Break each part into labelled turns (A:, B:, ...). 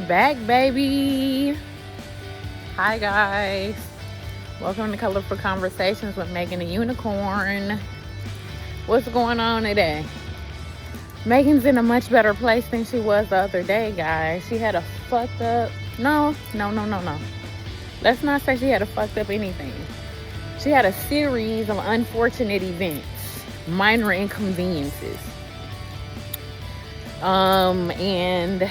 A: back, baby. Hi, guys. Welcome to Colorful Conversations with Megan the Unicorn. What's going on today? Megan's in a much better place than she was the other day, guys. She had a fucked up... No. Let's not say she had a fucked up anything. She had a series of unfortunate events, minor inconveniences. And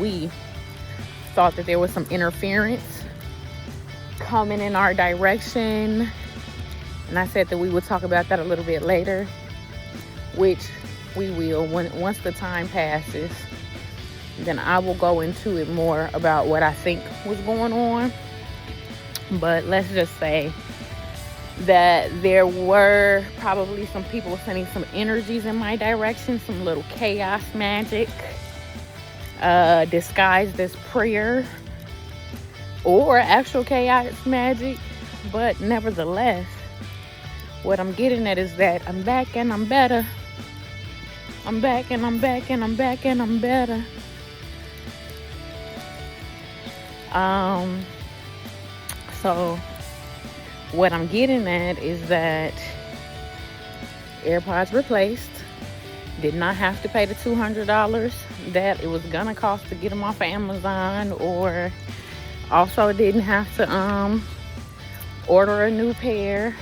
A: we thought that there was some interference coming in our direction. And I said that we would talk about that a little bit later, which we will once the time passes. Then I will go into it more about what I think was going on. But let's just say that there were probably some people sending some energies in my direction, some little chaos magic, disguised as prayer or actual chaos magic. But nevertheless, what I'm getting at is that I'm back and I'm better. I'm back and I'm back and I'm back and I'm better. So what I'm getting at is that AirPods replaced. Did not have to pay the $200 that it was gonna cost to get them off of Amazon, or also didn't have to order a new pair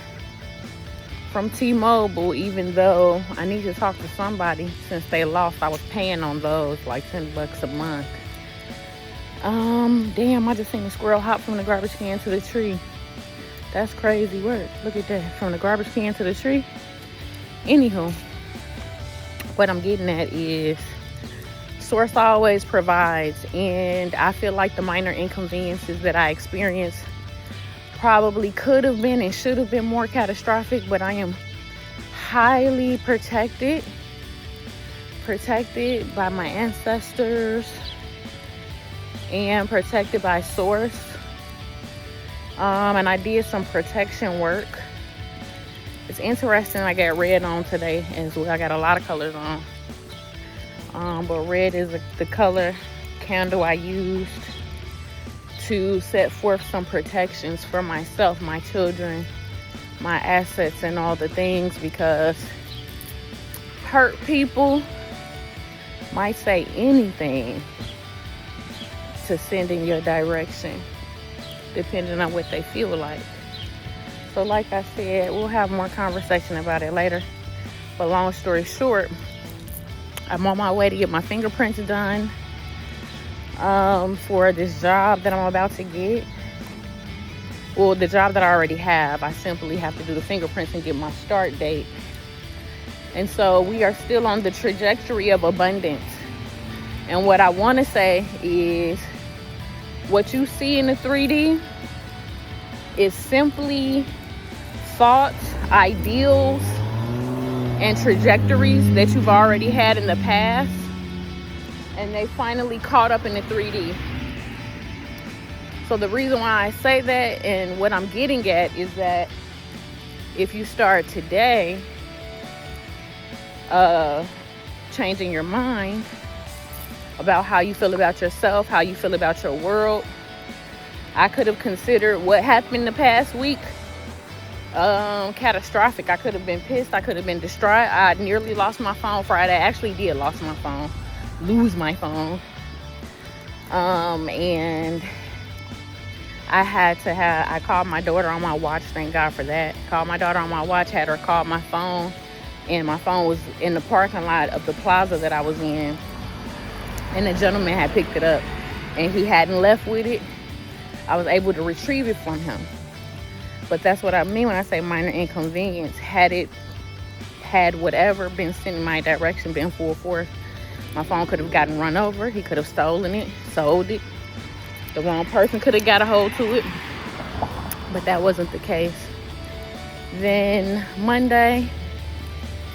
A: from T-Mobile, even though I need to talk to somebody since they lost. I was paying on those like $10 a month. Damn, I just seen a squirrel hop from the garbage can to the tree. That's crazy work. Look at that, from the garbage can to the tree. Anywho, what I'm getting at is Source always provides, and I feel like the minor inconveniences that I experienced probably could have been and should have been more catastrophic, but I am highly protected by my ancestors and protected by Source. And I did some protection work. It's interesting, I got red on today as well. I got a lot of colors on. But red is the color candle I used to set forth some protections for myself, my children, my assets, and all the things, because hurt people might say anything to send in your direction, depending on what they feel like. So like I said, we'll have more conversation about it later. But long story short, I'm on my way to get my fingerprints done for this job that I'm about to get. Well, the job that I already have, I simply have to do the fingerprints and get my start date. And so we are still on the trajectory of abundance. And what I want to say is, what you see in the 3D is simply thoughts, ideals, and trajectories that you've already had in the past, and they finally caught up in the 3D. So the reason why I say that and what I'm getting at is that if you start today changing your mind about how you feel about yourself, how you feel about your world. I could have considered what happened the past week catastrophic. I could have been pissed. I could have been distraught. I nearly lost my phone Friday. I actually did lose my phone. And I called my daughter on my watch. Thank God for that. Called my daughter on my watch, had her call my phone, and my phone was in the parking lot of the plaza that I was in. And the gentleman had picked it up and he hadn't left with it. I was able to retrieve it from him. But that's what I mean when I say minor inconvenience. Had whatever been sent in my direction been full force, my phone could have gotten run over. He could have stolen it, sold it. The wrong person could have got a hold to it. But that wasn't the case. Then Monday,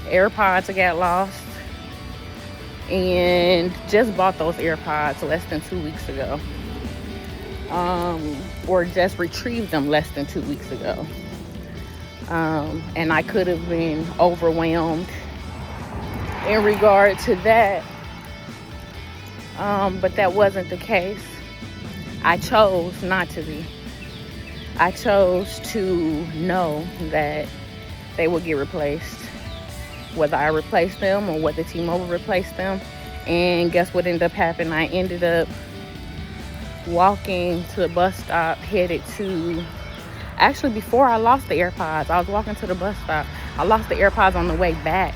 A: AirPods got lost. And just bought those AirPods less than 2 weeks ago. Or just retrieved them less than 2 weeks ago. And I could have been overwhelmed in regard to that But that wasn't the case. I chose not to be. I chose to know that they would get replaced, whether I replaced them or whether T-Mobile replaced them. And guess what ended up happening? I ended up walking to the bus stop, headed to, actually before I lost the AirPods, I was walking to the bus stop. I lost the AirPods on the way back,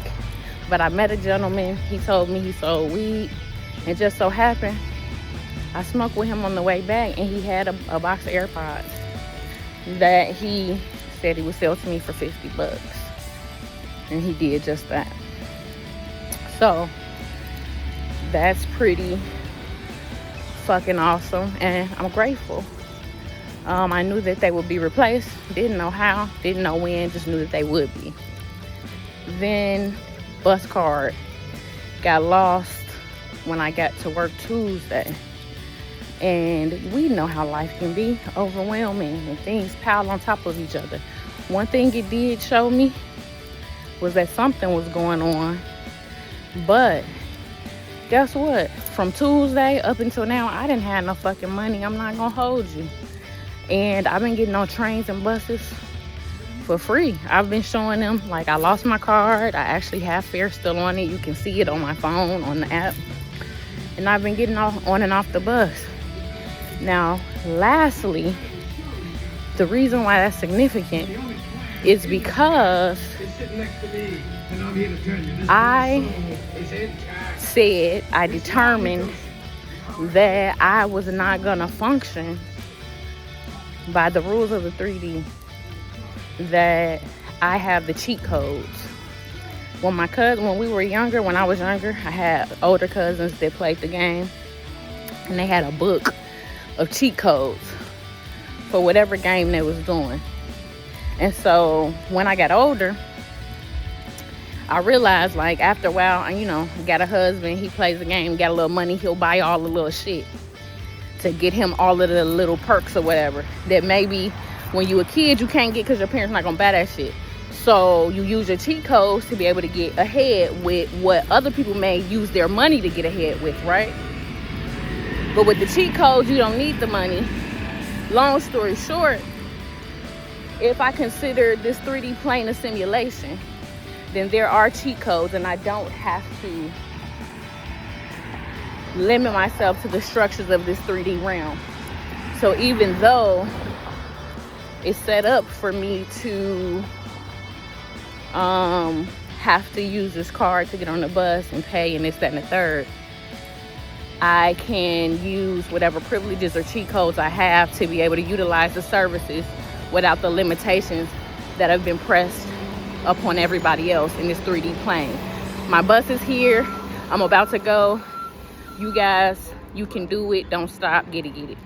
A: but I met a gentleman. He told me he sold weed, and just so happened I smoked with him on the way back, and he had a box of AirPods that he said he would sell to me for $50, and he did just that. So that's pretty fucking awesome, and I'm grateful. I knew that they would be replaced, didn't know how, didn't know when, just knew that they would be. Then bus card got lost when I got to work Tuesday. And we know how life can be overwhelming and things pile on top of each other. One thing it did show me was that something was going on. But guess what? From Tuesday up until now, I didn't have no fucking money. I'm not gonna hold you. And I've been getting on trains and buses for free. I've been showing them, like, I lost my card. I actually have fare still on it. You can see it on my phone, on the app. And I've been getting on and off the bus. Now, lastly, the reason why that's significant is because I determined that I was not gonna function by the rules of the 3D, that I have the cheat codes. When I was younger, I had older cousins that played the game, and they had a book of cheat codes for whatever game they was doing. And so when I got older, I realized, like, after a while, got a husband, he plays the game, got a little money, he'll buy all the little shit to get him all of the little perks or whatever that maybe when you a kid you can't get because your parents not gonna buy that shit. So you use your cheat codes to be able to get ahead with what other people may use their money to get ahead with, right? But with the cheat codes, you don't need the money. Long story short, if I consider this 3D plane a simulation, then there are cheat codes, and I don't have to limit myself to the structures of this 3D realm. So even though it's set up for me to have to use this card to get on the bus and pay and this, that, and the third, I can use whatever privileges or cheat codes I have to be able to utilize the services without the limitations that have been pressed upon everybody else in this 3D plane. My bus is here. I'm about to go. You guys, you can do it. Don't stop. Get it.